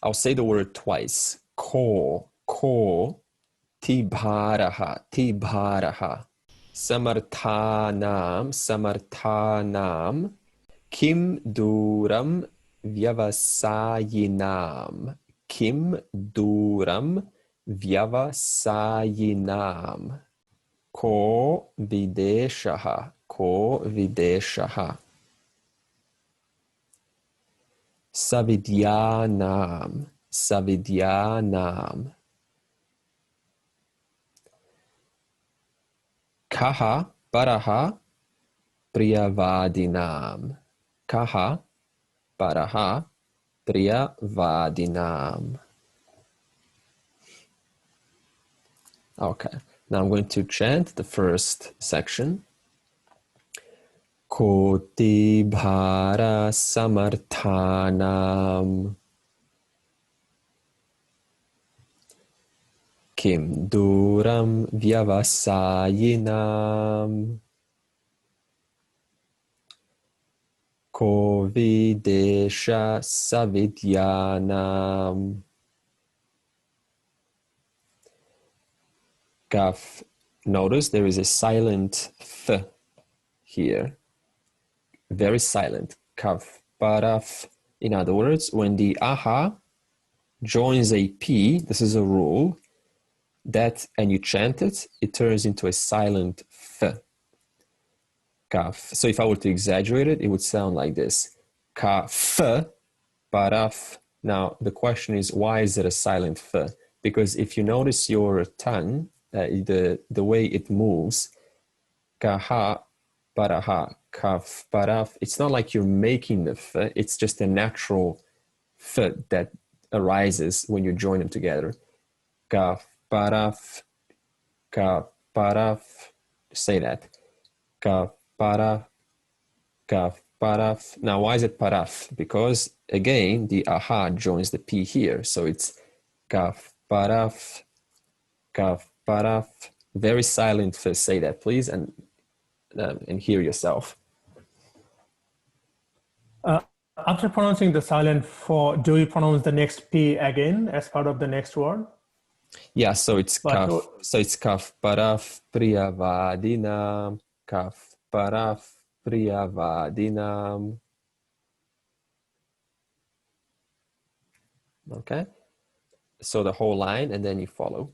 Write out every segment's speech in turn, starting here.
I'll say the word twice. Ko, tibharaha, tibharaha. Samarthanam, kim duram vyavasayinam. Kim duram vyavasayinam. Ko videshaha, ko videshaha. Savidyanam. Kaha paraha priyavadinam. Kaha paraha priyavadinam. Okay, now I'm going to chant the first section. Koti bhara samarthanam. Kim duram vyavasayinam. Ko videsha savidyanam. Kaf. Notice there is a silent th here. Very silent. Kaf, paraf. In other words, when the aha joins a P, this is a rule, and you chant it, it turns into a silent th. Kaf. So if I were to exaggerate it, it would sound like this. Kaf, paraf. Now, the question is, why is it a silent th? Because if you notice your tongue, the way it moves, kaha, paraha, kaf, paraf, it's not like you're making the th, it's just a natural th that arises when you join them together. Kaf, paraf, say that. Kaf, paraf, kaf, paraf. Now, why is it paraf? Because, again, the aha joins the P here. So it's kaf, paraf, kaf, paraf. Very silent first. Say that, please, and hear yourself. After pronouncing the silent for, do you pronounce the next P again as part of the next word? Yeah, so it's kaf. So it's kaf paraf priyavadinam. Kaf paraf priyavadinam. Okay. So the whole line, and then you follow.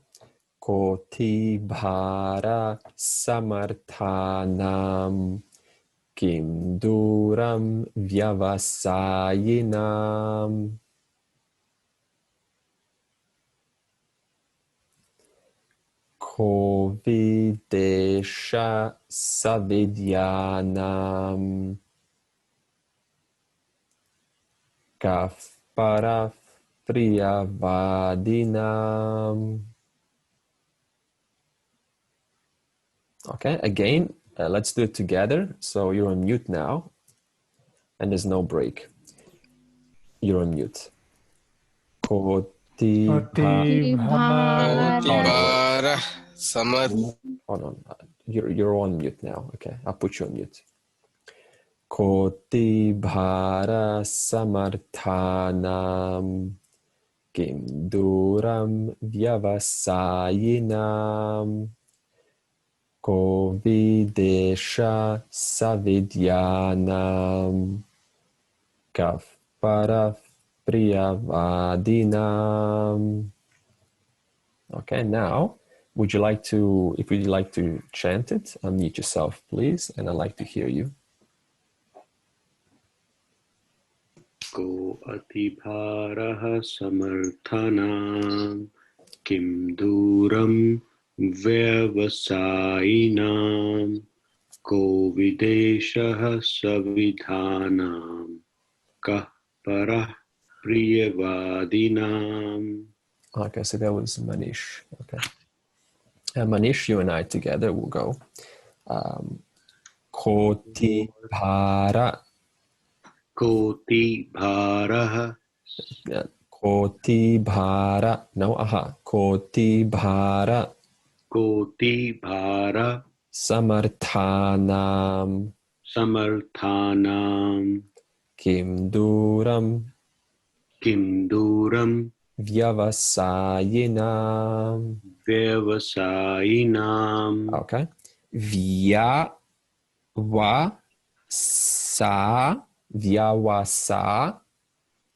Koti bhara samarthanam. Kim duram vyavasayinam. Ko videsha savidyanam. Kaf paraf priyavadinam. Okay, again, let's do it together. So you're on mute now, and there's no break. You're on mute. Koti bhara samar. Hold on. You're on mute now. Okay, I'll put you on mute. Koti bhara samarthanam. Kim duram vyavasayinam. Ko videsha savidyanam. Kaf paraf priyavadinam. Okay, now, if you'd like to chant it, unmute yourself, please, and I'd like to hear you. Ko atibharaha samarthanam. Kim duram vyavasayinam. Ko videshaha savidhanam. Kah parah priyavadinam. Okay, so that was Manish. Okay. Manish, you and I together will go. Koti bhara. Koti bharaha. Yeah. Koti bhara. No, aha. Koti bhara. Koti bhara. Samarthanam. Samarthanam. Kim duram. Kim Duram Vyavasayinam. Vyavasayinam Okay. Vyawasa.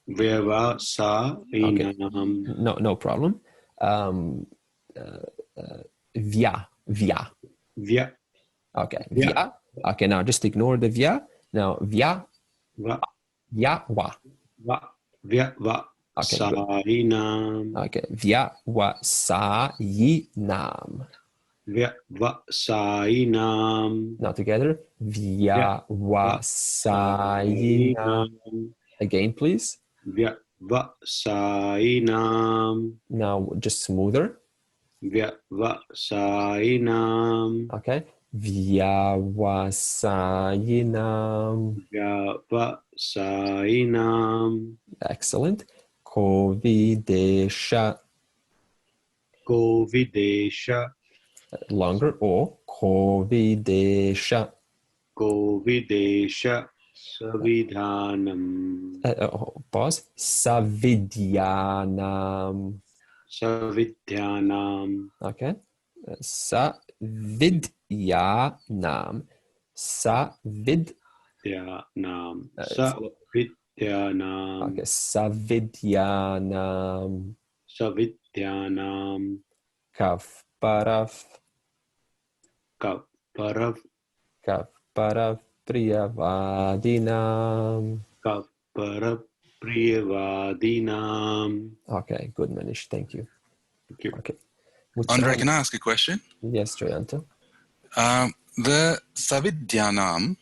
Vyavasayinam No problem. Vya. Vya Okay. Vya Vya. Okay, now just ignore the vya. Now Va wa. Va Vyava Okay, good. Sayinam Okay. Vyawasayinam. Vyavasayinam Now together. Vyawasayinam. Vyavasayinam Again, please. Vyavasayinam Now just smoother. Vyavasayinam Okay. Vyawasayinam. Vyavasayinam Excellent. Kovidesha. Kovidesha Longer. O. Kovidesha. Kovidesha Savidhanam Pause. Savidyanam. Savidhanam Okay. Savidyanam. Savid. Dhyanam It's a Savidhanam okay. Savidyanam. Savidhanam Kaf. Paraf. Kaparav Kaf. Paraf. Priyavadinam. Kaparav Priyavadinam. Okay. Good, Manish. Thank you. Thank you. Okay. Would Andre, someone- can I ask a question? Yes, Jayanta. The Savidyanam,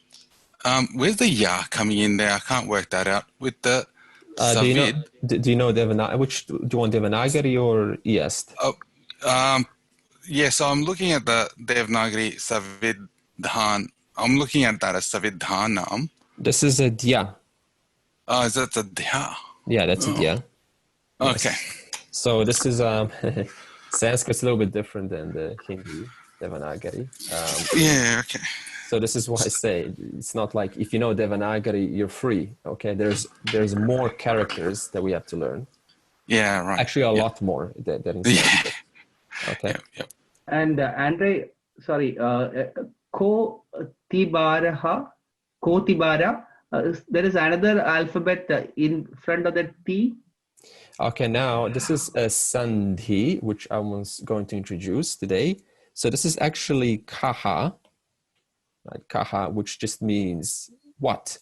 where's the ya coming in there? I can't work that out. With the Savid, Do you know Devanagari? Which do you want, Devanagari or East? yeah, so I'm looking at the Devanagari Savidhan. I'm looking at that as Savidhanam. This is a Dya. Is that the Dhya? Yeah, that's a Dya. Okay. So this is Sanskrit's a little bit different than the Hindi Devanagari. Yeah, okay. So this is why I say it's not like if you know Devanagari, you're free. Okay, there's more characters that we have to learn. Yeah, right. Actually, a lot more than in Sanskrit. Okay. Yep. And Andre, sorry, ko tibaraha, ko tibara. There is another alphabet in front of the T. Okay, now this is a sandhi, which I was going to introduce today. So this is actually kaha, right? Kaha, which just means what?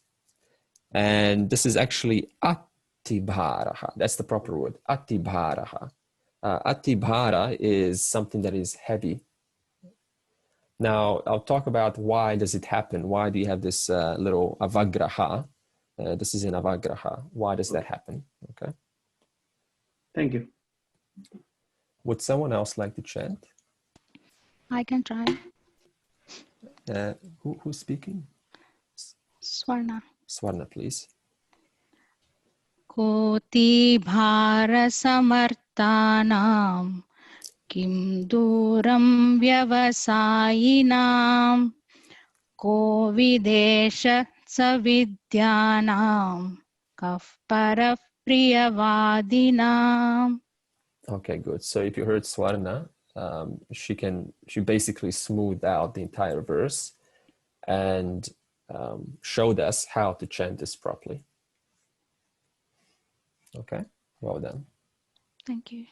And this is actually atibharaha. That's the proper word, atibharaha. Atibhara is something that is heavy. Now, I'll talk about why does it happen? Why do you have this little avagraha? This is an avagraha. Why does that happen? Okay. Thank you. Would someone else like to chant? I can try. Who's speaking? Swarna. Swarna, please. Koti bhara samartanam kim duram vyavasayinam ko videsha savidyanam kaf para priyavadinam. Okay, good. So if you heard Swarna, she basically smoothed out the entire verse and showed us how to chant this properly. Okay, well done. Thank you.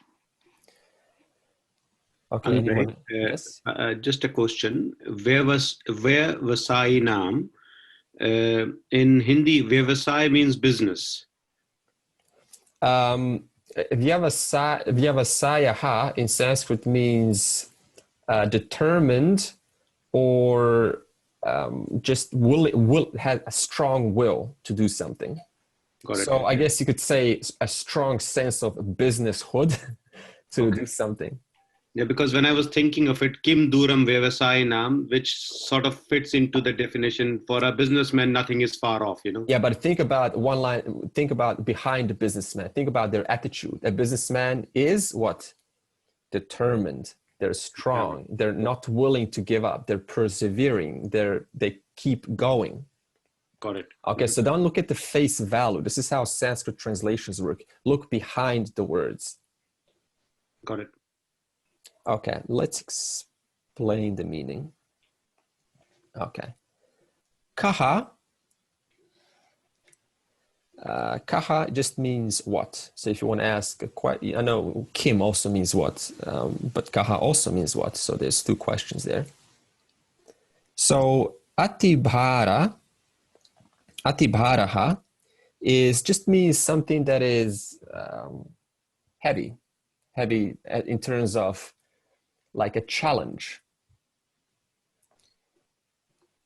Okay, Right. yes. Just a question. Where Vyavasayinam? In Hindi, Vyavasay means business. Vyavasayaha in Sanskrit means determined or just had a strong will to do something. Got it. So I guess you could say a strong sense of businesshood to do something. Yeah, because when I was thinking of it, Kim Duram Vyavasayinam, which sort of fits into the definition for a businessman, nothing is far off, you know? Yeah, but think about one line, think about behind the businessman, think about their attitude. A businessman is what? Determined, they're strong, they're not willing to give up, they're persevering, they keep going Got it. Okay, so don't look at the face value. This is how Sanskrit translations work. Look behind the words. Got it. Okay, let's explain the meaning. Okay. Kaha. Kaha just means what? So if you want to ask a question, I know Kim also means what, but kaha also means what? So there's two questions there. So atibharaha is just means something that is heavy in terms of like a challenge.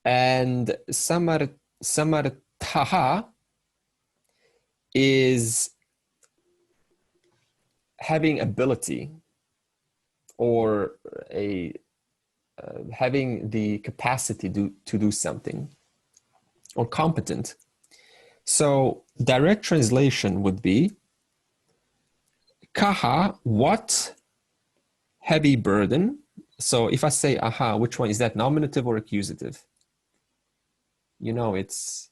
And samarthaha is having ability or having the capacity to do something, or competent. So direct translation would be kaha, what? Heavy burden. So if I say aha, which one is that, nominative or accusative? You know it's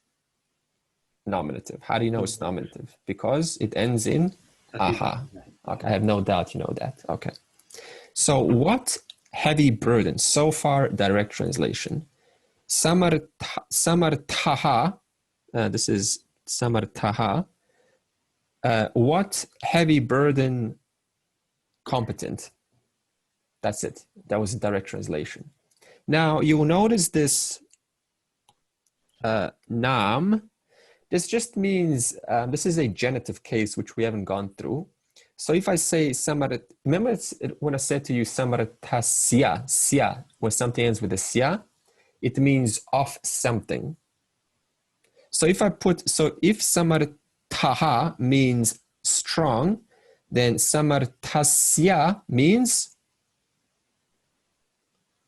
nominative. How do you know it's nominative? Because it ends in aha. Okay, I have no doubt you know that. Okay. So what heavy burden? So far, direct translation. Samarthaha, this is samarthaha. What heavy burden competent? That's it. That was a direct translation. Now you will notice this nam. This just means, this is a genitive case, which we haven't gone through. So if I say remember when I said to you samarthasya, sya, when something ends with a sya, it means of something. So if samarthaha means strong, then samarthasya means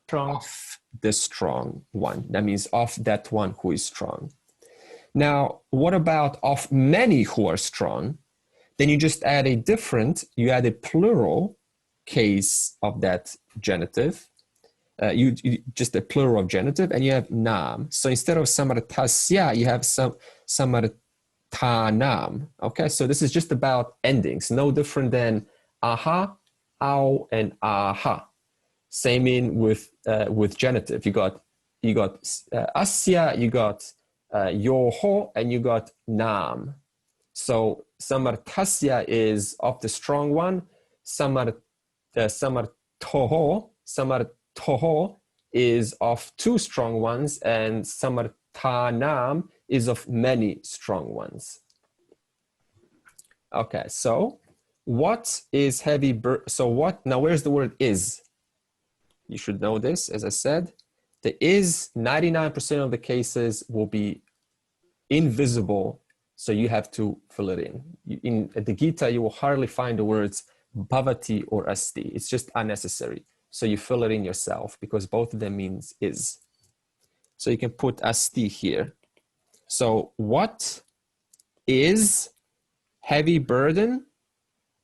Strong. of the strong one. That means of that one who is strong. Now, what about of many who are strong? Then you just add a plural case of that genitive. You just a plural of genitive, and you have nam. So instead of samarthasya, you have samarthanam. Okay, so this is just about endings, no different than aha, ow, and aha. Same in with genitive. You got asya, you got yoho, and you got nam. So samarthasya is of the strong one. Samarthoho is of two strong ones, and samarthanam is of many strong ones. Okay, so what is heavy? So what? Now, where's the word is? You should know this, as I said. The is, 99% of the cases will be invisible, so you have to fill it in. In the Gita, you will hardly find the words bhavati or asti. It's just unnecessary. So you fill it in yourself, because both of them means is. So you can put asti here. So what is heavy burden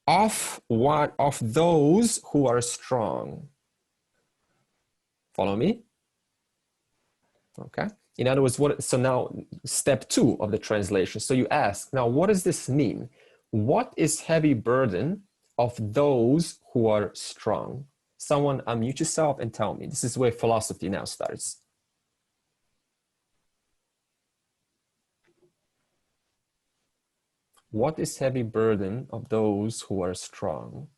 of what? Of those who are strong. Follow me? Okay. In other words, so now step 2 of the translation. So you ask, now what does this mean? What is heavy burden of those who are strong? Someone unmute yourself and tell me. This is where philosophy now starts. What is heavy burden of those who are strong?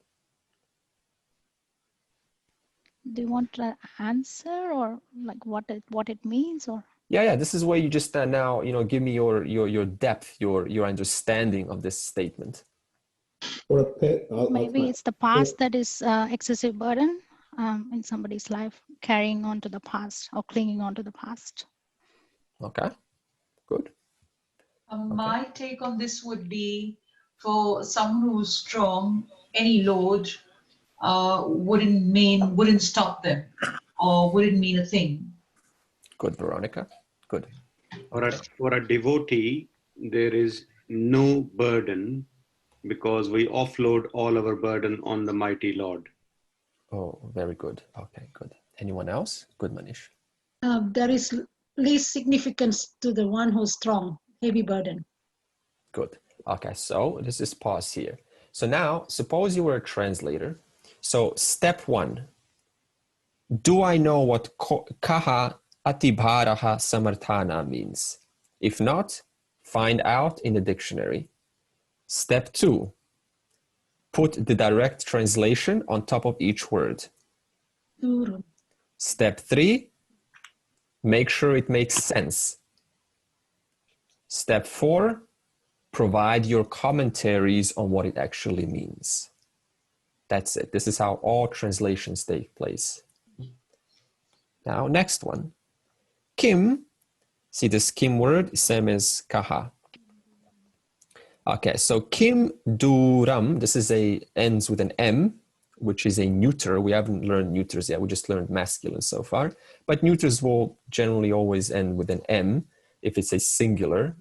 Do you want an answer, or like what it means, or? Yeah. This is where you just now, give me your depth, your understanding of this statement. Maybe it's the past that is excessive burden in somebody's life, carrying on to the past or clinging on to the past. Okay, good. My take on this would be, for someone who's strong, any load wouldn't stop them, or wouldn't mean a thing. Good, Veronica. Good. For a devotee, there is no burden, because we offload all our burden on the mighty Lord. Oh, very good. Okay, good. Anyone else? Good, Manish. There is least significance to the one who's strong, heavy burden. Good. Okay, so this is pause here. So now, suppose you were a translator. So step 1, do I know what kaha atibharaha samarthana means? If not, find out in the dictionary. Step 2, put the direct translation on top of each word. Duram. Step 3, make sure it makes sense. Step 4, provide your commentaries on what it actually means. That's it. This is how all translations take place. Now, next one. Kim, see this Kim word, same as kaha. Okay, so Kim Duram, this is ends with an M, which is a neuter. We haven't learned neuters yet, we just learned masculine so far. But neuters will generally always end with an M if it's a singular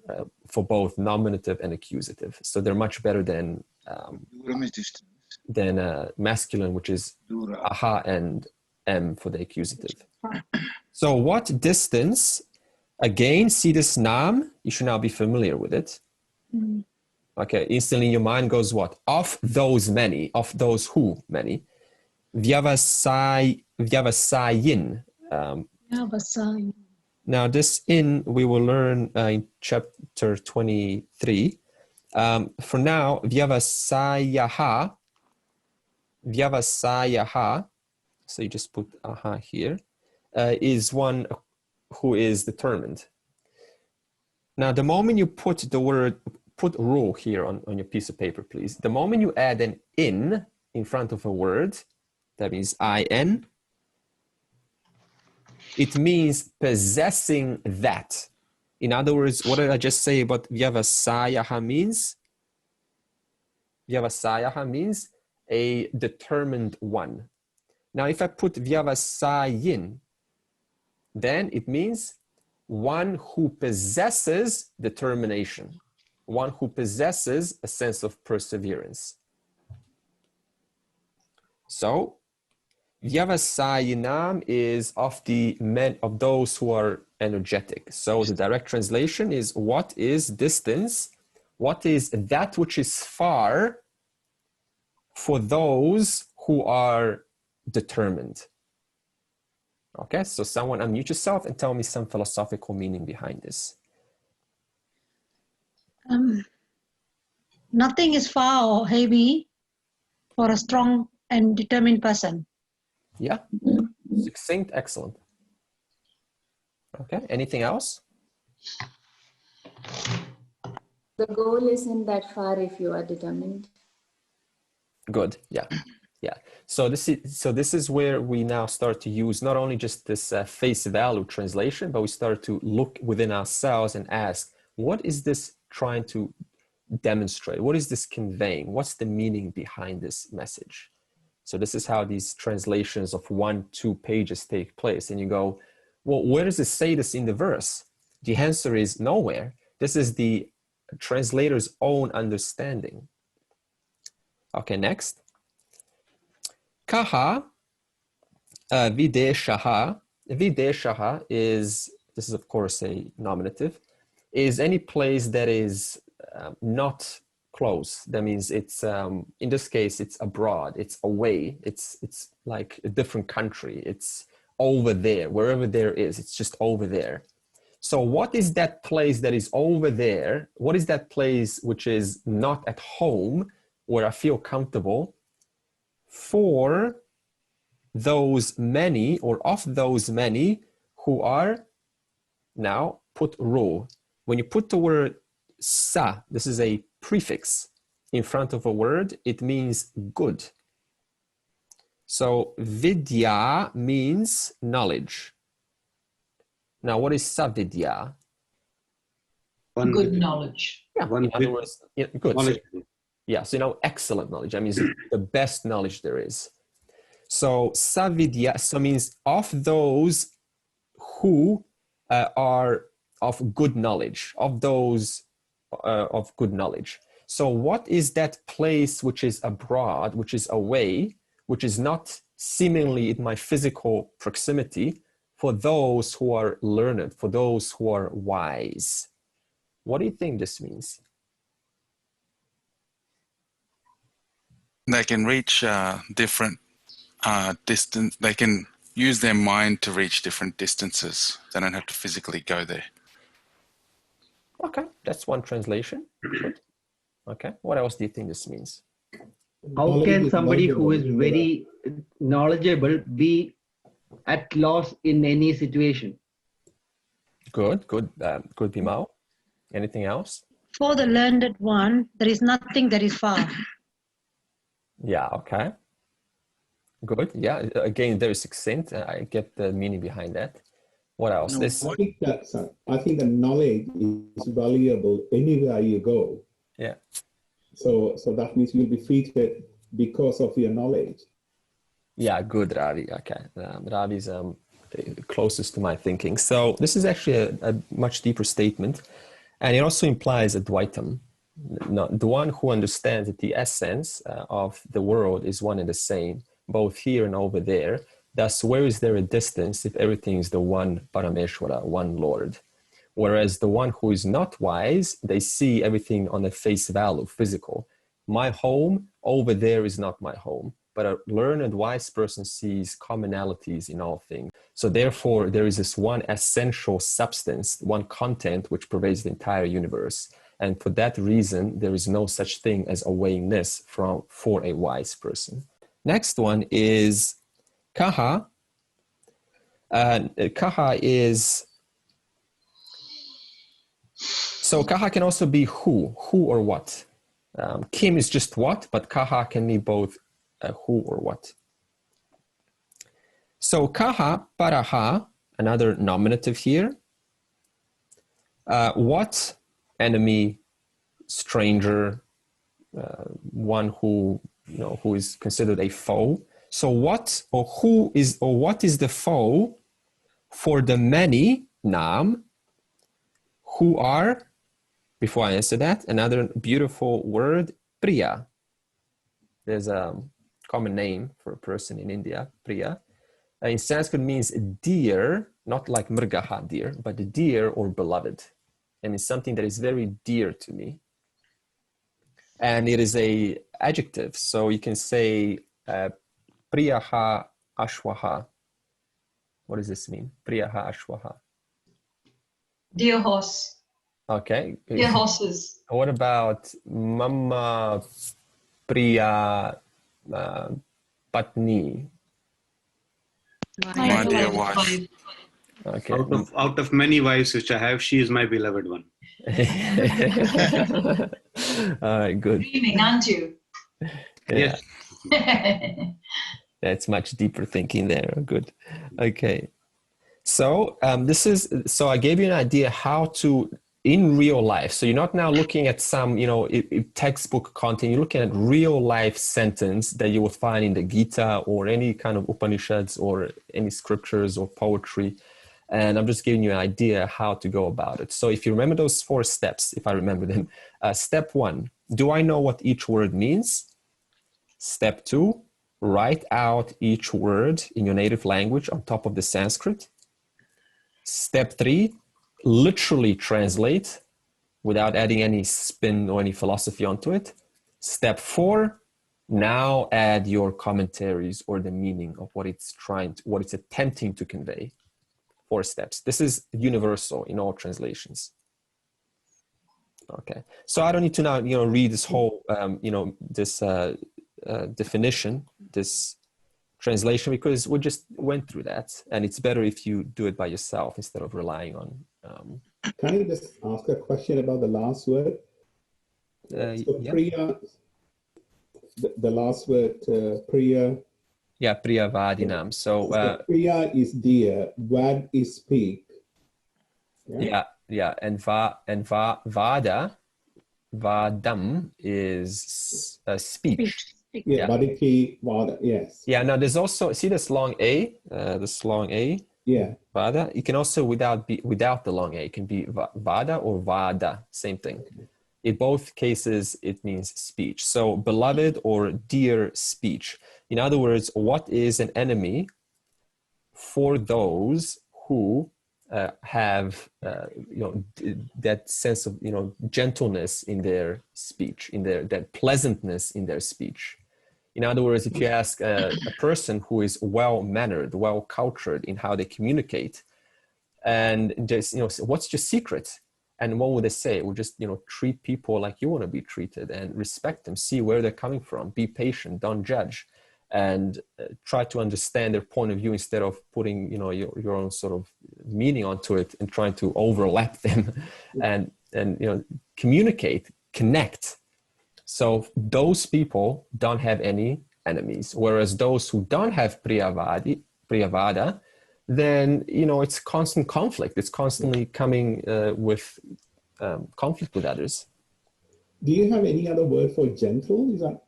for both nominative and accusative. So they're much better than masculine, which is aha and M for the accusative. So what distance? Again, see this nam, you should now be familiar with it. Okay, instantly your mind goes what? Of those many, of those who many. Vyavasayin. Vyavasayin. Now this in we will learn in chapter 23. For now, vyavasayaha, so you just put aha here, is one who is determined. Now the moment you put the word, put rule here on your piece of paper, please. The moment you add an in front of a word, that means in, it means possessing that. In other words, what did I just say about vyavasayaha means? Vyavasayaha means a determined one. Now, if I put vyavasayin, then it means one who possesses determination, one who possesses a sense of perseverance. So, vyavasayinam is of the men, of those who are energetic. So the direct translation is what is distance? What is that which is far for those who are determined? Okay, so someone unmute yourself and tell me some philosophical meaning behind this. Nothing is far or heavy for a strong and determined person. Yeah, succinct, excellent. Okay, anything else? The goal isn't that far if you are determined. Good, yeah. Yeah, so this is where we now start to use not only just this face value translation, but we start to look within ourselves and ask, what is this trying to demonstrate? What is this conveying? What's the meaning behind this message? So this is how these translations of 1-2 pages take place. And you go, well, where does it say this in the verse? The answer is nowhere. This is the translator's own understanding. Okay, next. Kaha, videshaha. Videshaha is, this is of course a nominative, is any place that is not close. That means it's, in this case, it's abroad, it's away, it's like a different country, it's over there, wherever there is, it's just over there. So what is that place that is over there? What is that place which is not at home, where I feel comfortable? For those many, or of those many who are, now put ro. When you put the word sa, this is a prefix in front of a word, it means good. So vidya means knowledge. Now what is savidya? Good knowledge. Yeah, in other words, yeah, good. So, yeah, so excellent knowledge. That means the best knowledge there is. So savidya, so means of those who are of good knowledge, of those of good knowledge. So what is that place which is abroad, which is away, which is not seemingly in my physical proximity, for those who are learned, for those who are wise. What do you think this means? They can reach different distance. They can use their mind to reach different distances. They don't have to physically go there. Okay, that's one translation. Good. Okay, what else do you think this means? How can somebody who is very knowledgeable be at loss in any situation? Good, good, good, Bimao. Anything else? For the learned one, there is nothing that is far. Yeah, okay. Good, yeah. Again, very succinct. I get the meaning behind that. What else? No, This. I think the knowledge is valuable anywhere you go. Yeah. So that means you'll be treated because of your knowledge. Yeah, good, Ravi. Okay, Ravi's the closest to my thinking. So this is actually a much deeper statement, and it also implies a Dvaitam. No, the one who understands that the essence of the world is one and the same, both here and over there. Thus, where is there a distance if everything is the one Parameshwara, one Lord? Whereas the one who is not wise, they see everything on a face value, physical. My home over there is not my home, but a learned, wise person sees commonalities in all things. So therefore, there is this one essential substance, one content which pervades the entire universe. And for that reason, there is no such thing as awareness for a wise person. Next one is Kaha. Kaha is, so Kaha can also be who or what. Kim is just what, but Kaha can be both who or what. So Kaha, Paraha, another nominative here. What? Enemy, stranger, one who who is considered a foe. So what or who is or what is the foe for the many nam who are? Before I answer that, another beautiful word, Priya. There's a common name for a person in India, Priya. In Sanskrit means dear, not like mrgaha, dear, but dear or beloved. And it's something that is very dear to me. And it is a adjective. So you can say Priyaha Ashwaha. What does this mean? Priyaha Ashwaha. Dear horse. Okay. Dear horses. What about Mama Priya Patni? My dear wife. Okay. Out of many wives which I have, she is my beloved one. All right, good. Dreaming, aren't you? Yeah. That's much deeper thinking there. Good. Okay. So so I gave you an idea how to, in real life. So you're not now looking at some, textbook content. You're looking at real life sentence that you will find in the Gita or any kind of Upanishads or any scriptures or poetry. And I'm just giving you an idea how to go about it. So if you remember those 4 steps, if I remember them, step 1, do I know what each word means? Step 2, write out each word in your native language on top of the Sanskrit. Step 3, literally translate without adding any spin or any philosophy onto it. Step 4, now add your commentaries or the meaning of what it's attempting to convey. 4 steps. This is universal in all translations. Okay, so I don't need to now read this whole this definition, this translation, because we just went through that, and it's better if you do it by yourself instead of relying on. Can I just ask a question about the last word? So yeah. Priya, the last word, Priya. Yeah, Priya Vadinam. So Priya is dear, Vad is speak. Yeah, and Vada, Vadam is speech. Yeah, Vadiki, Vada, yes. Yeah, now there's also, see this long A, Yeah. Vada. You can also without the long A, it can be Vada or Vada, same thing. In both cases, it means speech. So beloved or dear speech. In other words, what is an enemy for those who have that sense of gentleness in their speech, in that pleasantness in their speech. In other words, if you ask a person who is well-mannered, well-cultured in how they communicate, and just what's your secret? And what would they say? Well, just treat people like you want to be treated, and respect them, see where they're coming from, be patient, don't judge, and try to understand their point of view instead of putting your own sort of meaning onto it and trying to overlap them, and communicate, connect. So those people don't have any enemies, whereas those who don't have priyavada, then it's constant conflict. It's constantly coming with conflict with others. Do you have any other word for gentle? Is that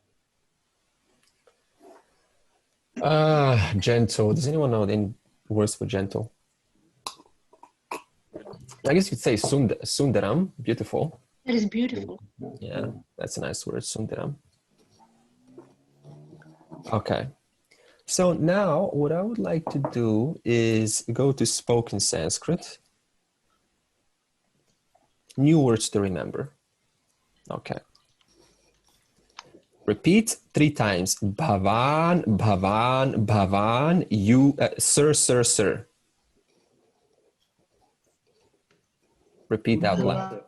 gentle? Does anyone know any words for gentle? I guess you'd say sundaram, beautiful. That is beautiful. Yeah, that's a nice word, sundaram. Okay. So now what I would like to do is go to spoken Sanskrit. New words to remember. Okay. Repeat 3 times. Bhavan, bhavan, bhavan. You, sir, sir, sir. Repeat out loud.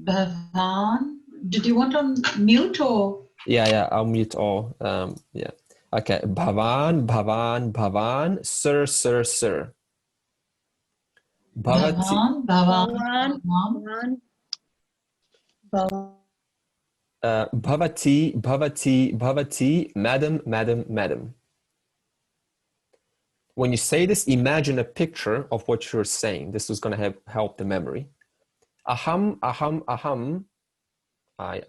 Bhavan. Did you want on mute or? Yeah, I'll mute all. Yeah. Okay. Bhavan, bhavan, bhavan. Sir, sir, sir. Bhavan, bhavan, Bhavan. Bhavati, bhavati, bhavati. Madam, madam, madam. When you say this, imagine a picture of what you're saying. This is going to help the memory. Aham, aham, aham. I.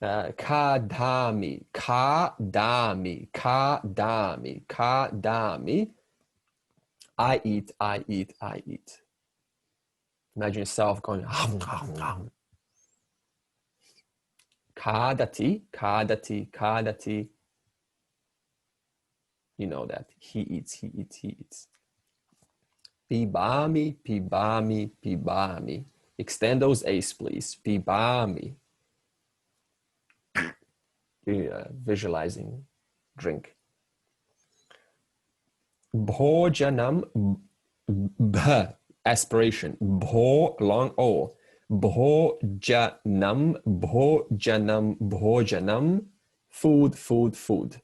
Kadami, kadami, kadami, kadami. I eat, I eat, I eat. Imagine yourself going, kadati, kadati, kadati. You know that. He eats, he eats, he eats. Pibami, pibami, pibami. Extend those A's, please. Pibami. Visualizing drink. Bhojanam, bh, aspiration. Bho, long O. Bhojanam, bhojanam, bhojanam. Food, food, food.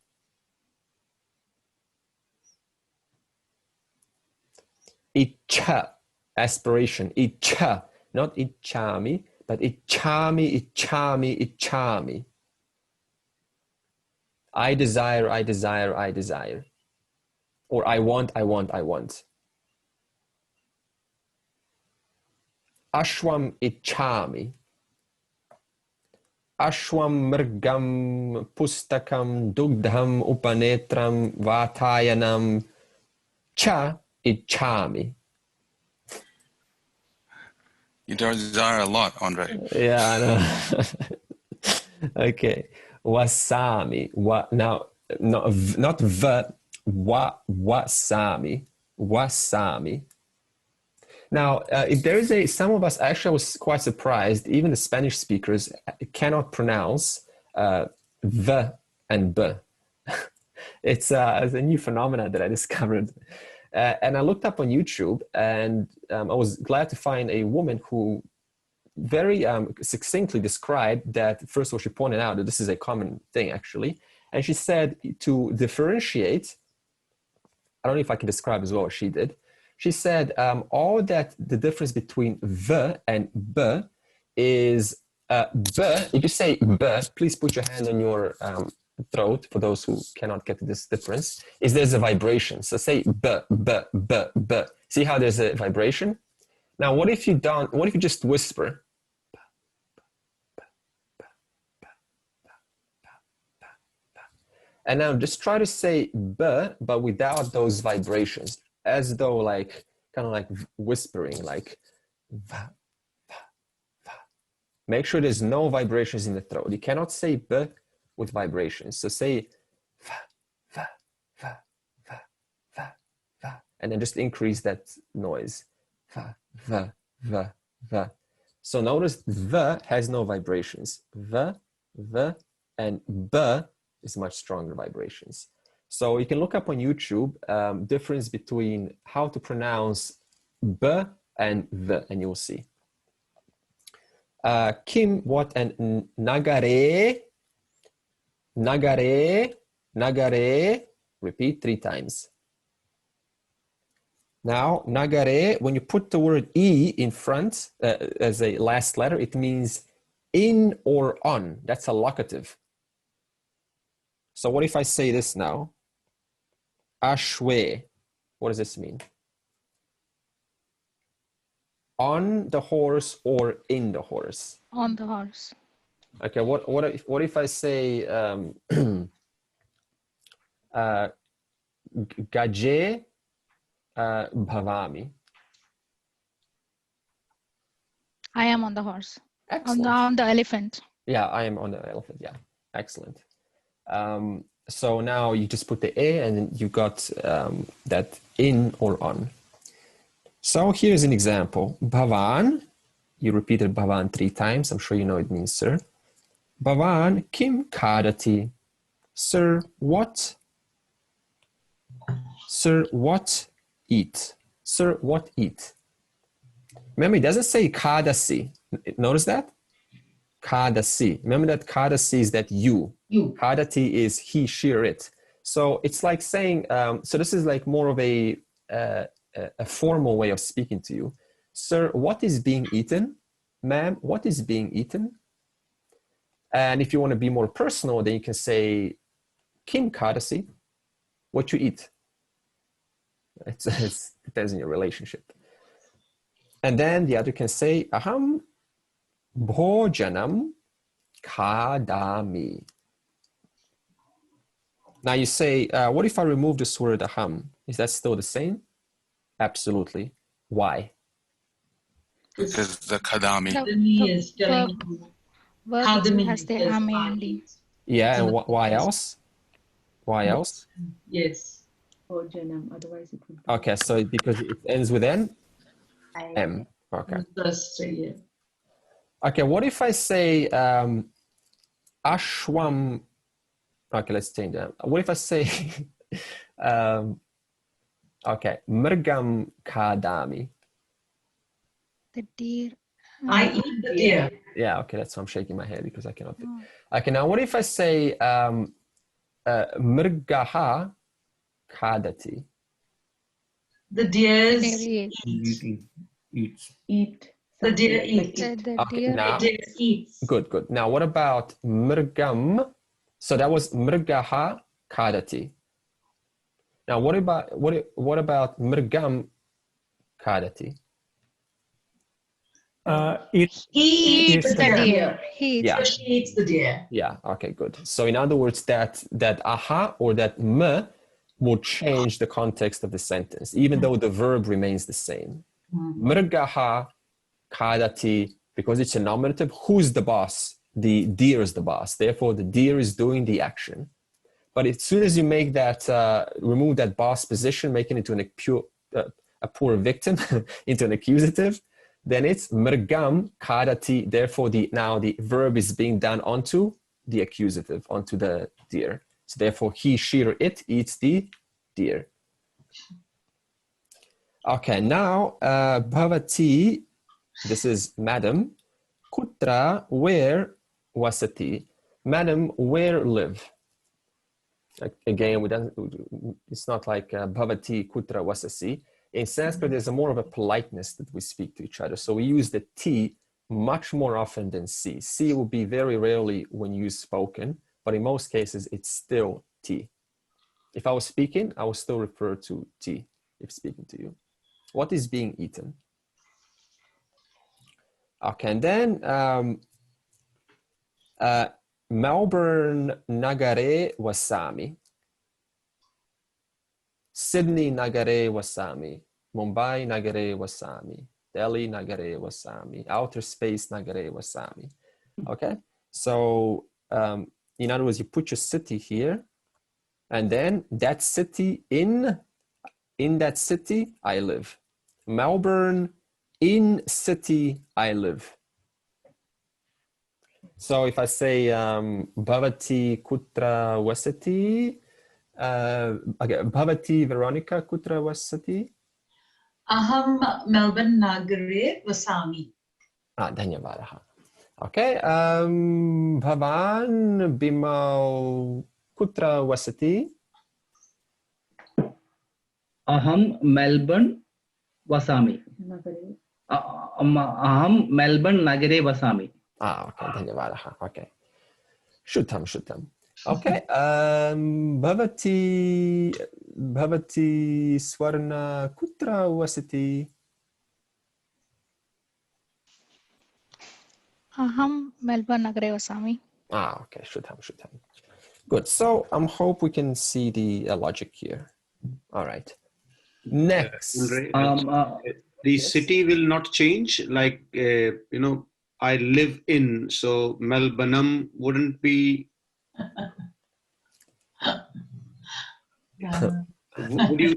Icha, aspiration. Icha, not ichami, but ichami, ichami, ichami. I desire, I desire, I desire. Or I want, I want, I want. Ashwam ichami. Ashwam mrgam pustakam dugdham upanetram vatayanam cha ichami. You desire a lot, Andre. Yeah, I know. Okay. Wasami. Now, not v. Wasami. Wasami. Now, if there is some of us, actually I was quite surprised, even the Spanish speakers cannot pronounce v and b. It's a new phenomenon that I discovered. And I looked up on YouTube, and I was glad to find a woman who very succinctly described that. First of all, she pointed out that this is a common thing, actually. And she said to differentiate, I don't know if I can describe as well as she did. She said all that the difference between v and b is b. If you say b, please put your hand on your throat for those who cannot get this difference, is there's a vibration. So say b, b, b, b. See how there's a vibration? Now, what if you don't, what if you just whisper? And now just try to say b, but without those vibrations, as though like, kind of like whispering, like va, va, va. Make sure there's no vibrations in the throat. You cannot say b with vibrations. So say and then just increase that noise. Va, va, va, va. So notice the has no vibrations. The, and b is much stronger vibrations. So you can look up on YouTube difference between how to pronounce b and the, and you'll see. Kim, what, and nagare, nagare, nagare. Repeat 3 times. Now, nagare, when you put the word E in front as a last letter, it means in or on. That's a locative. So what if I say this now? Ashwe. What does this mean? On the horse or in the horse? On the horse. Okay, what if I say gaje bhavami? I am on the horse. Excellent. On the elephant. Yeah, I am on the elephant. Yeah, excellent. So now you just put the a, and then you got that in or on. So here's an example. Bhavan, you repeated Bhavan 3 times. I'm sure you know it means sir. Bhavan kim kadati. Sir, what? Sir, what eat? Sir, what eat? Remember, it doesn't say kadasi. Notice that? Kadasi. Remember that kadasi is that you. Kadati is he, she, or it. So it's like saying, so this is like more of a formal way of speaking to you. Sir, what is being eaten? Ma'am, what is being eaten? And if you want to be more personal, then you can say, Kim kadasi, what you eat. It depends on your relationship. And then the other can say, aham bhojanam kadami. Now you say, what if I remove this word aham? Is that still the same? Absolutely. Why? Because the kadami. Kadami is telling you. Kadami has the am ending. Yeah, and why else? Why else? Yes. Bhojanam, otherwise it would be. Okay, so because it ends with N? M. Okay. Yeah. Okay, what if I say ashwam? Okay, let's change that. What if I say, okay, mrgam kadami? The deer. I eat the deer. Yeah, okay, that's why I'm shaking my head because I cannot think. Okay, now what if I say mrgaha kadati? The deers Eat. The deer eats. Now, The deer eats. Good. Now, what about mrgam? So that was mrgaha kadati. Now, what about mrgam kadati? He eats the deer. Yeah. She eats the deer. Yeah. Okay. Good. So, in other words, that aha or that m will change the context of the sentence, even though the verb remains the same. Mrgaha kadati, because it's a nominative. Who's the boss? The deer is the boss. Therefore, the deer is doing the action. But as soon as you make that, remove that boss position, making it into a poor victim, into an accusative, then it's mrgam kadati. Therefore, now the verb is being done onto the accusative, onto the deer. So therefore, he, she, or it eats the deer. Okay, now bhavati, this is madam. Kutra, where wasati? Madam, where live? Again, it's not like bhavati kutra vasasi. In Sanskrit, there's more of a politeness that we speak to each other. So we use the T much more often than C. C will be very rarely when used spoken, but in most cases, it's still T. If I was speaking, I would still refer to T if speaking to you. What is being eaten? Okay, and then Melbourne Nagare Wasami. Sydney Nagare Wasami. Mumbai Nagare Wasami. Delhi Nagare Wasami. Outer Space Nagare Wasami. Okay, so in other words, you put your city here, and then that city in in that city I live. Melbourne, in city I live. So if I say Bhavati Kutra Vasati, okay, Bhavati Veronica Kutra Vasati? Aham Melbourne Nagare Vasami. Dhanyavadaha. Okay, Bhavan Bimal Kutra Vasati? Aham Melbourne Vasami. Aham Melbourne Nagare Vasami. Okay, Dhanyavadaha. Okay. Shutam. Okay, Bhavati Swarna Kutra Vasati? Aham Melbourne Nagare Vasami. Okay, Shutam. Good. So I hope we can see the logic here. All right. Next. The city will not change. Like, I live in, so Melbourne wouldn't be. Would you?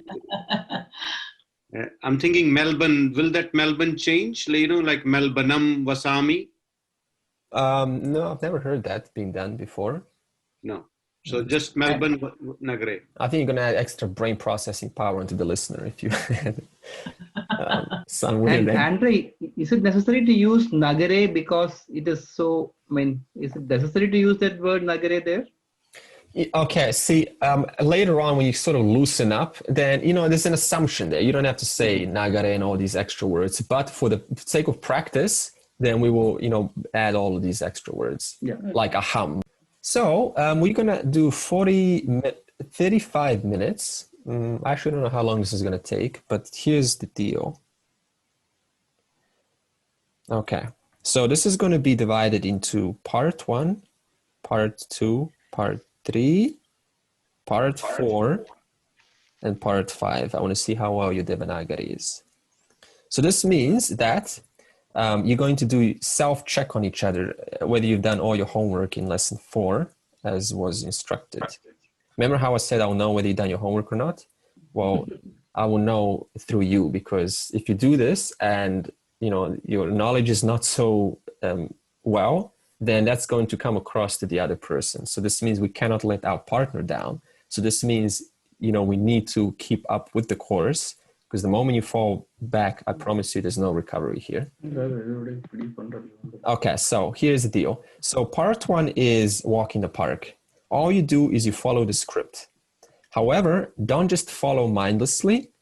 I'm thinking Melbourne. Will that Melbourne change? Like Melbourne Vasami? No, I've never heard that being done before. No. So just Melbourne Nagare. I think you're going to add extra brain processing power into the listener if you had some And Andre, is it necessary to use Nagare because it is so, is it necessary to use that word Nagare there? Okay, see, later on when you sort of loosen up, then, there's an assumption there. You don't have to say Nagare and all these extra words, but for the sake of practice, then we will, add all of these extra words, like aham. So we're going to do 35 minutes. I actually don't know how long this is going to take, but here's the deal. Okay, so this is going to be divided into part 1, part 2, part 3, part 4, and part 5. I want to see how well your Devanagari is. So this means that you're going to do self-check on each other, whether you've done all your homework in lesson 4, as was instructed. Remember how I said I'll know whether you've done your homework or not? Well, I will know through you, because if you do this and, your knowledge is not so well, then that's going to come across to the other person. So this means we cannot let our partner down. So this means, we need to keep up with the course, because the moment you fall back, I promise you there's no recovery here. Okay, so here's the deal. So part 1 is walk in the park. All you do is you follow the script. However, don't just follow mindlessly.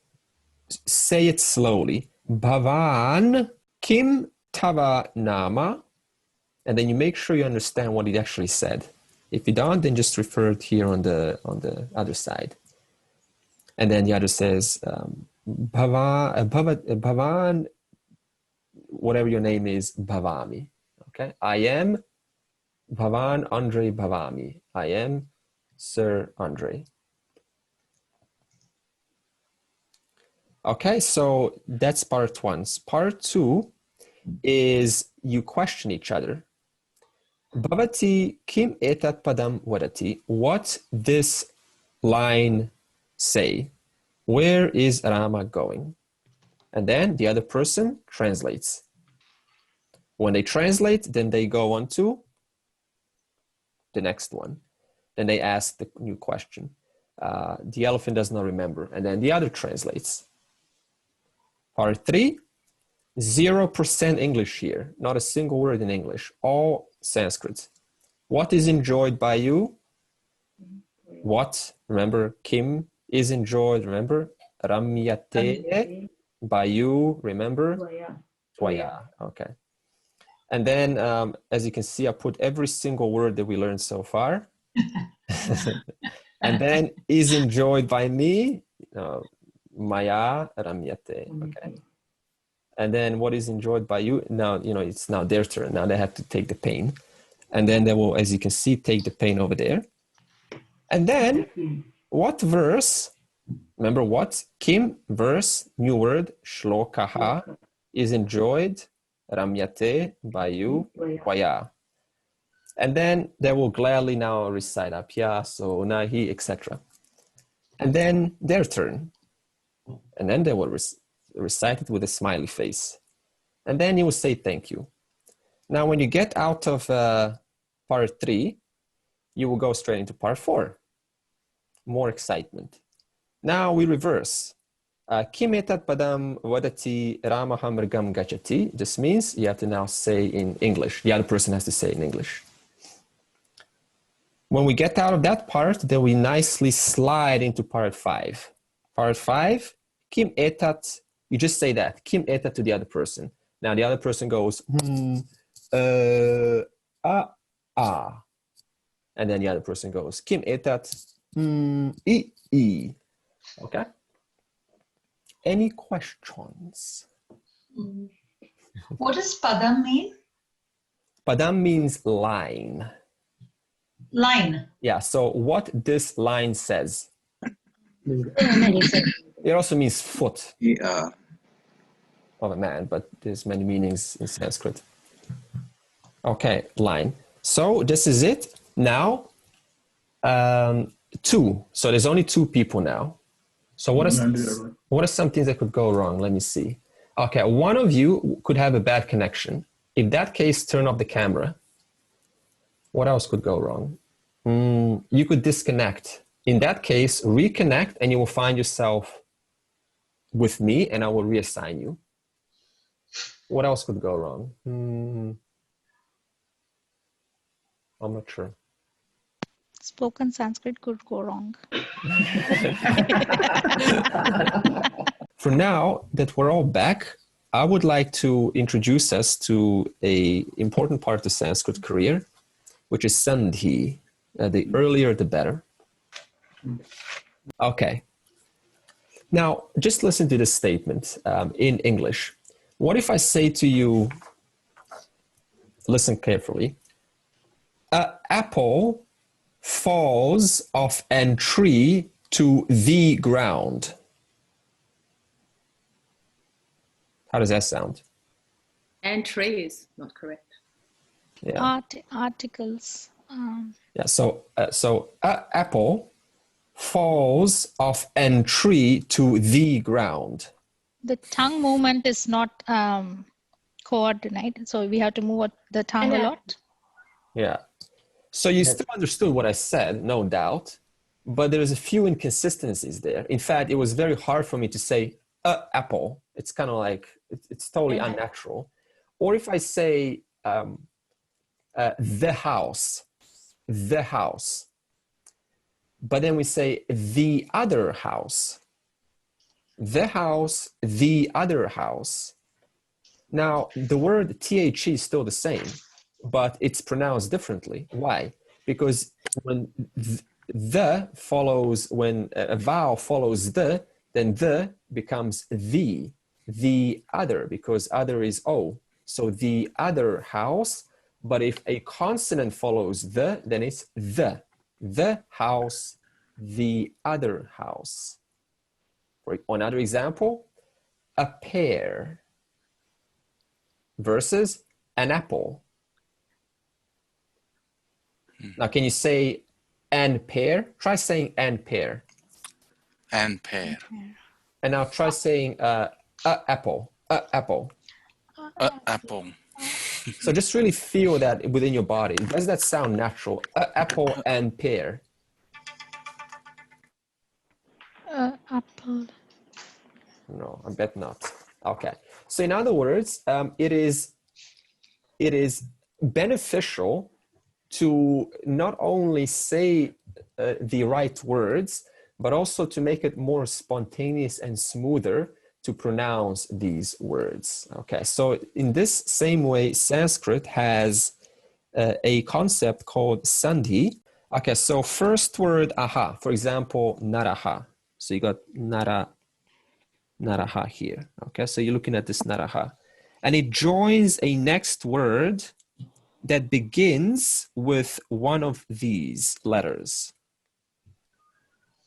Say it slowly. Bhavan Kim Tava Nama. And then you make sure you understand what it actually said. If you don't, then just refer it here on the other side. And then the other says, Bhavan, whatever your name is, Bhavami. Okay, I am Bhavan Andre Bhavami. I am Sir Andre. Okay, so that's part 1. Part 2 is you question each other. Bhavati kim etat padam vadati. What this line say? Where is Rama going? And then the other person translates. When they translate, then they go on to the next one. Then they ask the new question. The elephant does not remember. And then the other translates. Part 3, 0% English here. Not a single word in English. All Sanskrit. What is enjoyed by you? What? Remember, Kim is enjoyed. Remember, Ramyate by you. Remember, Tvaya. Okay. And then, as you can see, I put every single word that we learned so far. And then is enjoyed by me. Maya Ramyate. Okay. And then what is enjoyed by you? Now, it's now their turn. Now they have to take the pain. And then they will, as you can see, take the pain over there. And then what verse? Remember what? Kim, verse, new word, shlokaha, is enjoyed, ramyate, by you, vaya. And then they will gladly now recite apya, so nahi, etc. And then their turn. And then they will recite it with a smiley face. And then you will say thank you. Now, when you get out of part 3, you will go straight into part 4. More excitement. Now we reverse. Kim etat padam vadati ramaham mrgam gachati. This means you have to now say in English. The other person has to say in English. When we get out of that part, then we nicely slide into part 5. Part 5, Kim etat, you just say that. Kim etat to the other person. Now the other person goes, ah. And then the other person goes, Kim etat, i. Okay? Any questions? What does padam mean? Padam means line. Line. Yeah, so what this line says. It also means foot. Yeah. Of a man, but there's many meanings in Sanskrit. Okay, line. So this is it. Now, 2. So there's only 2 people now. So what are some things that could go wrong? Let me see. Okay, one of you could have a bad connection. In that case, turn off the camera. What else could go wrong? You could disconnect. In that case, reconnect and you will find yourself with me and I will reassign you. What else could go wrong? I'm not sure. Spoken Sanskrit could go wrong. For now that we're all back, I would like to introduce us to an important part of the Sanskrit career, which is Sandhi. The earlier, the better. Okay. Now, just listen to this statement in English. What if I say to you, listen carefully, an apple falls off a tree to the ground. How does that sound? And tray is not correct. Yeah. Articles. Yeah. So an apple falls off a tree to the ground. The tongue movement is not coordinated, so we have to move the tongue a lot. Yeah. So you still understood what I said, no doubt, but there's a few inconsistencies there. In fact, it was very hard for me to say apple. It's kind of like, it's totally unnatural. Or if I say the house, but then we say the other house, the other house. Now, the word the is still the same, but it's pronounced differently. Why? Because when when a vowel follows the, then the becomes the other, because other is O. So the other house, but if a consonant follows the, then it's the house, the other house. For another example, a pear versus an apple. Now, can you say an pear? Try saying an pear. An pear. And now try saying apple. Apple. Apple. So just really feel that within your body. Does that sound natural? Apple and pear. Apple. No, I bet not. Okay. So in other words, it is beneficial to not only say the right words, but also to make it more spontaneous and smoother to pronounce these words. Okay, so in this same way, Sanskrit has a concept called sandhi. Okay, so first word aha, for example, naraha. So you got naraha here. Okay, so you're looking at this naraha. And it joins a next word that begins with one of these letters.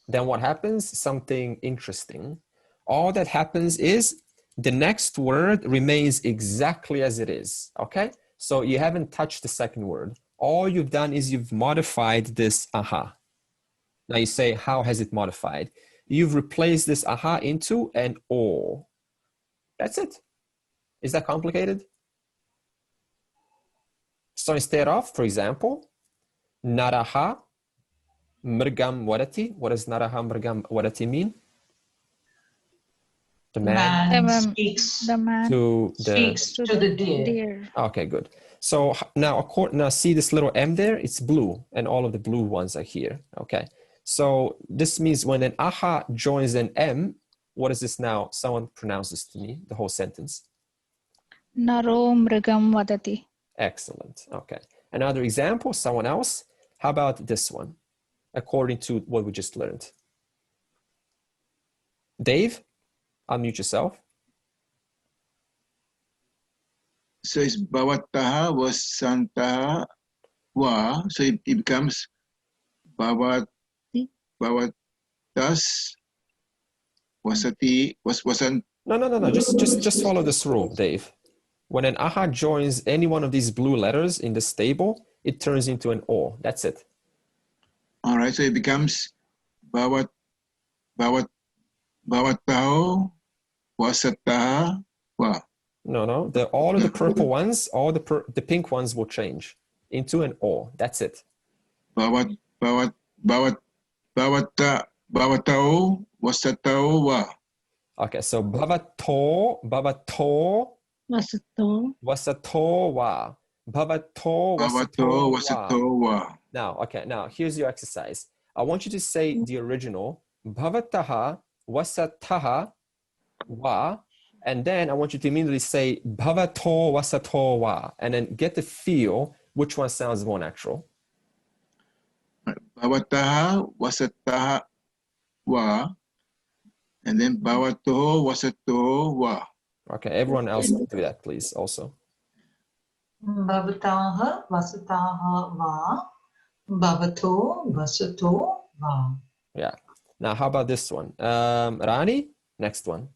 Then what happens? Something interesting. All that happens is the next word remains exactly as it is, okay? So you haven't touched the second word. All you've done is you've modified this aha. Now you say, how has it modified? you've replaced this aha into an o. That's it. Is that complicated? So instead of, for example, naraha mrgam wadati. What does naraha mrgam wadati mean? The man, speaks The man to the speaks to the deer. Okay, good. So now see this little M there? It's blue, and all of the blue ones are here. Okay. So this means when an aha joins an M, what is this now? Someone pronounce this to me, the whole sentence. Naro mrigam vadati. Excellent. Okay. Another example, someone else. How about this one? According to what we just learned. Dave, unmute yourself. So it's bhavataha was santaha wa. So it becomes bhavat, bhavatas wasati wasant. No. Just follow this rule, Dave. When an aha joins any one of these blue letters in this table, it turns into an O. That's it. All right. So it becomes bhavataho wasataha wa. No. All of the purple ones, all the pink ones will change into an O. That's it. Bhavatao wasatao wa. Okay, so bhavato wasato wa. Bhavato wasato wa. Now here's your exercise. I want you to say the original bhavataha wasataha wa. And then I want you to immediately say bhavato wasato wa, and then get the feel which one sounds more natural. Bhavataha wasataha wa, and then bhavato wasato wa. Okay, everyone else do that, please, also. Bhavataha vasataha va. Bhavato vasato va. Yeah. Now, how about this one? Rani, next one.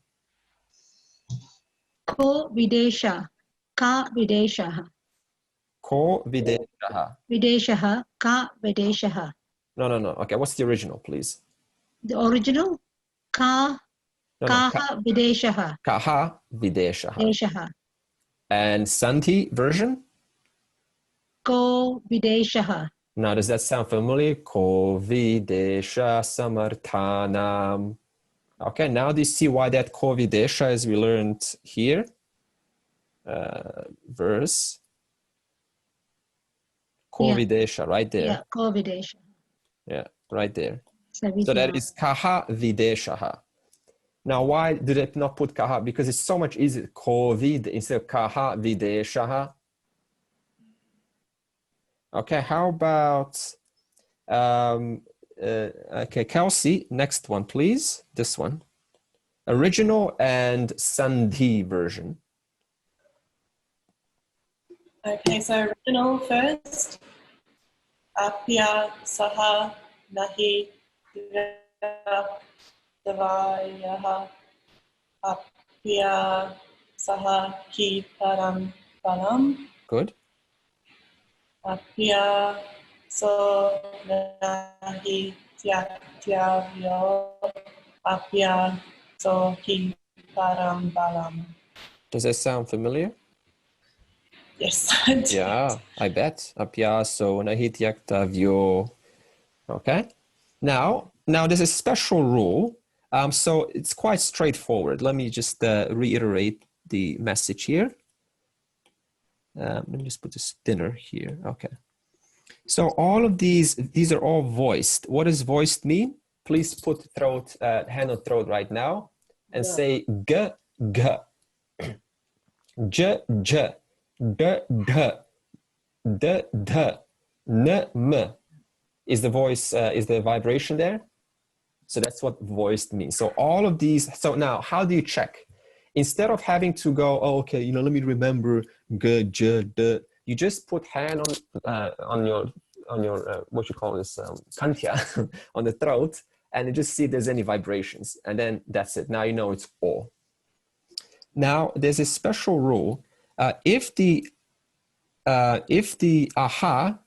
Ko videsha, ka videshaha. Ko videshaha. Videshaha, ka videshaha. No. Okay, what's the original, please? The original, kaha videshaha. Kaha videshaha. Videshaha. And Sandhi version? Ko videshaha. Now, does that sound familiar? Ko videsha samarthanam. Okay, now do you see why that ko videsha, as we learned here? Verse. Ko videsha, right there. Yeah, ko videsha. Yeah, right there. So that is kaha videshaha. Now, why did it not put kaha? Because it's so much easier. Covid instead of kaha videshaha. Okay, how about okay, Kelsey, next one, please. This one. Original and Sandhi version. Okay, so original first. Apya saha nahi davayaha. Apya saha ki param palam. Good. Apya so nahi tyavyo. Apya so ki param balam. Does that sound familiar? Yes, I did. Yeah, I bet. Apyaso nahityaktavyo. Okay. Now there's a special rule. So it's quite straightforward. Let me just reiterate the message here. Let me just put this thinner here. Okay. So all of these are all voiced. What does voiced mean? Please put throat, hand on throat right now and say g, g, j, j, d, d, d, d, n, m. Is the voice, is the vibration there? So that's what voiced means. So all of these, so now how do you check? Instead of having to go, oh, okay, let me remember g, j, d, you just put hand on your what you call this, kantya, on the throat, and you just see if there's any vibrations. And then that's it. Now you know it's O. Now there's a special rule. If the aha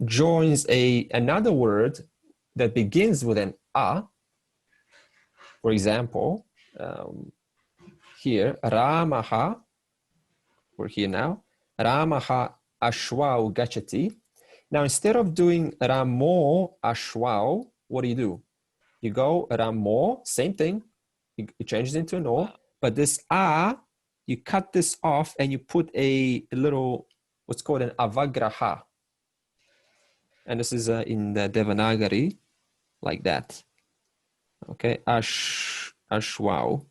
joins another word that begins with an a, For example, here, Ramaha, we're here now, Ramaha Ashwau Gachati. Now, instead of doing Ramo Ashwau, what do? You go Ramo, same thing, you change it into an O, but this A, you cut this off and you put a little, what's called an avagraha. And this is in the Devanagari, like that. Okay, Ashwau.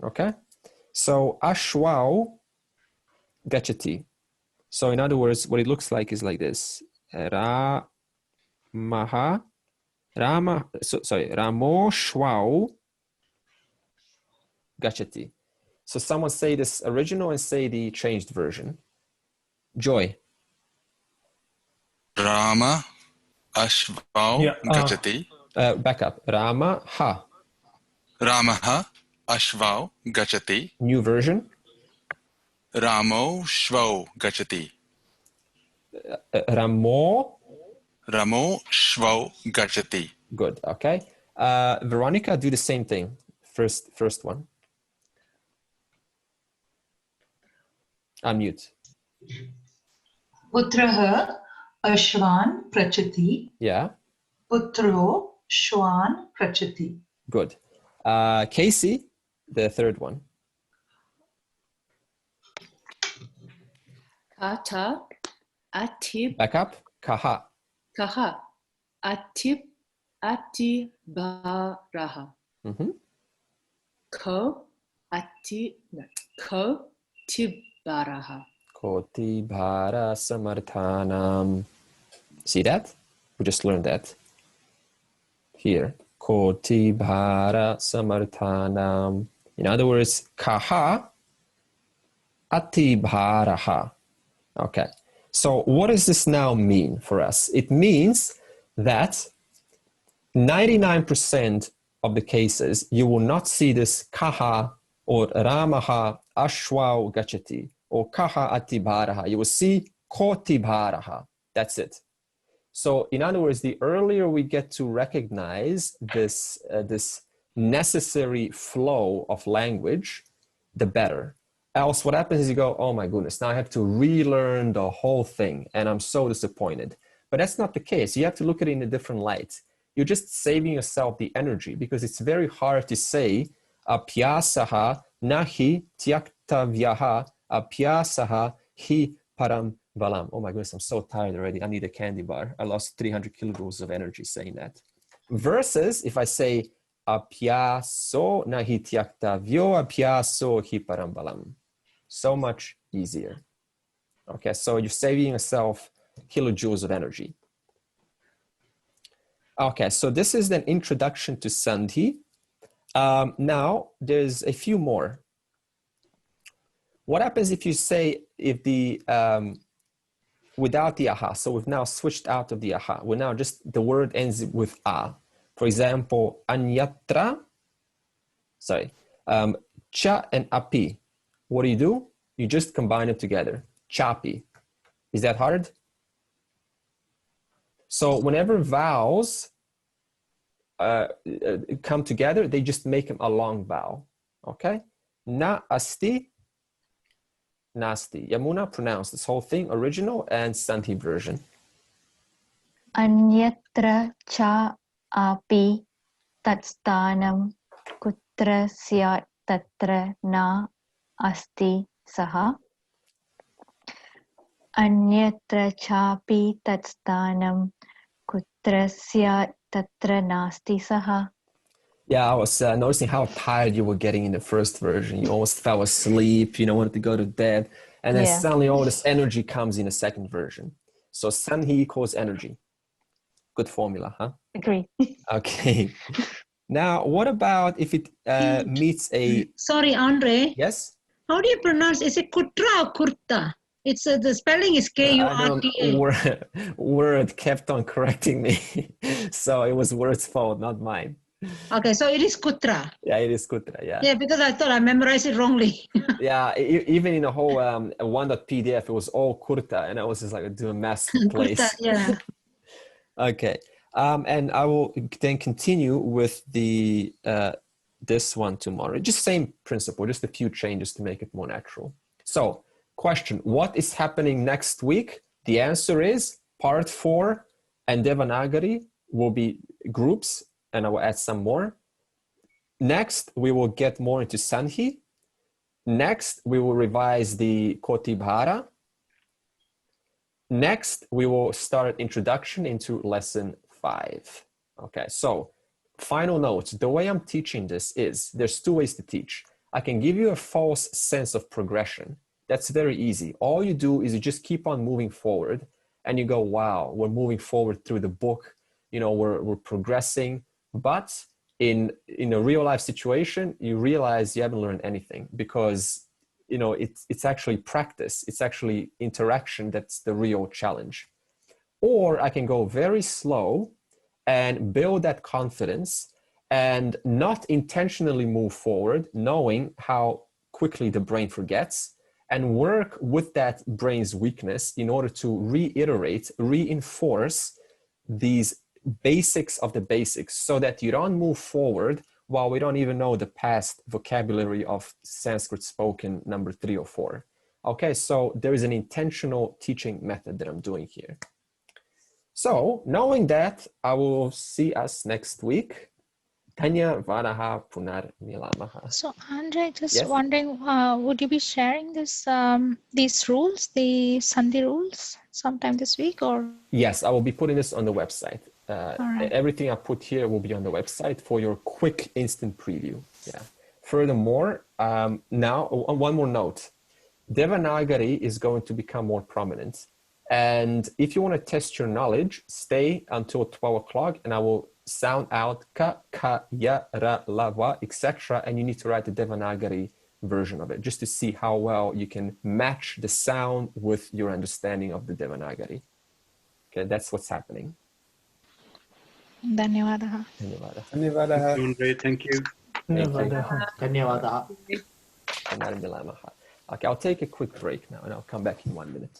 Okay, so Ashwau Gachati. So in other words, what it looks like is like this. Ramo Shwau Gachati. So someone say this original and say the changed version. Joy. Rama Ashvau Gachati. Back up. Rama Ha. Ramaha Ashvau Gachati. New version. Ramo Shvau Gachati. Ramo Shvau Gachati. Good. Okay. Veronica, do the same thing. First one. Unmute. Putraha Ashwan Prachati. Yeah. Putro Shwan Prachati. Good. Casey, the third one. Kata Atib. Back up. Kaha. Kaha Atib Atibaraha. Ko Tibaraha. Kotibhara Samarthanam. See that? We just learned that. Here. Kotibhara Samarthanam. In other words, Kaha Atibharaha. Okay. So what does this now mean for us? It means that 99% of the cases, you will not see this Kaha or Ramaha Ashwau Gachati or Kaha Atibharaha. You will see Kotibharaha. That's it. So in other words, the earlier we get to recognize this, this necessary flow of language, the better. Else what happens is you go, oh my goodness, now I have to relearn the whole thing and I'm so disappointed. But that's not the case. You have to look at it in a different light. You're just saving yourself the energy because it's very hard to say apyasaha nahi tyaktavyaha apyasaha hi param valam. Oh my goodness, I'm so tired already. I need a candy bar. I lost 300 kilojoules of energy saying that. Versus if I say apyaso nahi tyaktavyo apyaso hi param valam. So much easier. Okay, so you're saving yourself kilojoules of energy. Okay, so this is an introduction to Sandhi. Now, there's a few more. What happens if you say, if the, without the aha, so we've now switched out of the aha. We're now just, the word ends with a. For example, anyatra, cha and api. What do? You just combine them together. Chapi. Is that hard? So whenever vowels come together, they just make them a long vowel. Okay? Na asti, nasti. Yamuna pronounced this whole thing, original and Sandhi version. Anyatra cha api tatstanam kutra syat tatra na asti saha. Anyatra chapi tatstanam kutra syat tatra nasti saha. Yeah, I was noticing how tired you were getting in the first version. You almost fell asleep, you know, wanted to go to bed. And then suddenly all this energy comes in the second version. So Sandhi equals energy. Good formula, huh? Agree. Okay. Now, what about if it meets a... Sorry, Andre. Yes? How do you pronounce, is it kutra or kurta? It's the spelling is K-U-R-T-A. Word kept on correcting me. So it was Word's fault, not mine. Okay, so it is kutra. Yeah, it is kutra, yeah. Yeah, because I thought I memorized it wrongly. Yeah, even in the whole one.pdf, it was all kurta, and I was just like doing mass place. Kurta, yeah. Okay. And I will then continue with the this one tomorrow. Just same principle, just a few changes to make it more natural. So, question, what is happening next week? The answer is part 4 and Devanagari will be groups, and I will add some more. Next, we will get more into Sanhi. Next, we will revise the Kotibhara. Next, we will start introduction into lesson 5. Okay, so final notes. The way I'm teaching this is, there's 2 ways to teach. I can give you a false sense of progression. That's very easy. All you do is you just keep on moving forward and you go, wow, we're moving forward through the book. You know, we're progressing. But in a real life situation, you realize you haven't learned anything because, you know, it's actually practice. It's actually interaction that's the real challenge. Or I can go very slow and build that confidence and not intentionally move forward, knowing how quickly the brain forgets, and work with that brain's weakness in order to reiterate, reinforce these basics of the basics so that you don't move forward while we don't even know the past vocabulary of Sanskrit spoken number 3 or 4. Okay, so there is an intentional teaching method that I'm doing here. So knowing that, I will see us next week. Tanya Vadaha Punar Nilamaha. So Andre, just Yes? wondering, would you be sharing this these rules, the Sandhi rules, sometime this week, or? Yes, I will be putting this on the website. right. Everything I put here will be on the website for your quick instant preview. Yeah. Furthermore, now one more note. Devanagari is going to become more prominent. And if you want to test your knowledge, stay until 12 o'clock and I will sound out ka, ka, ya, ra, la, va, etc. And you need to write the Devanagari version of it just to see how well you can match the sound with your understanding of the Devanagari. Okay, that's what's happening. Dhanyavadaha. Andre, thank you. Okay, I'll take a quick break now and I'll come back in 1 minute.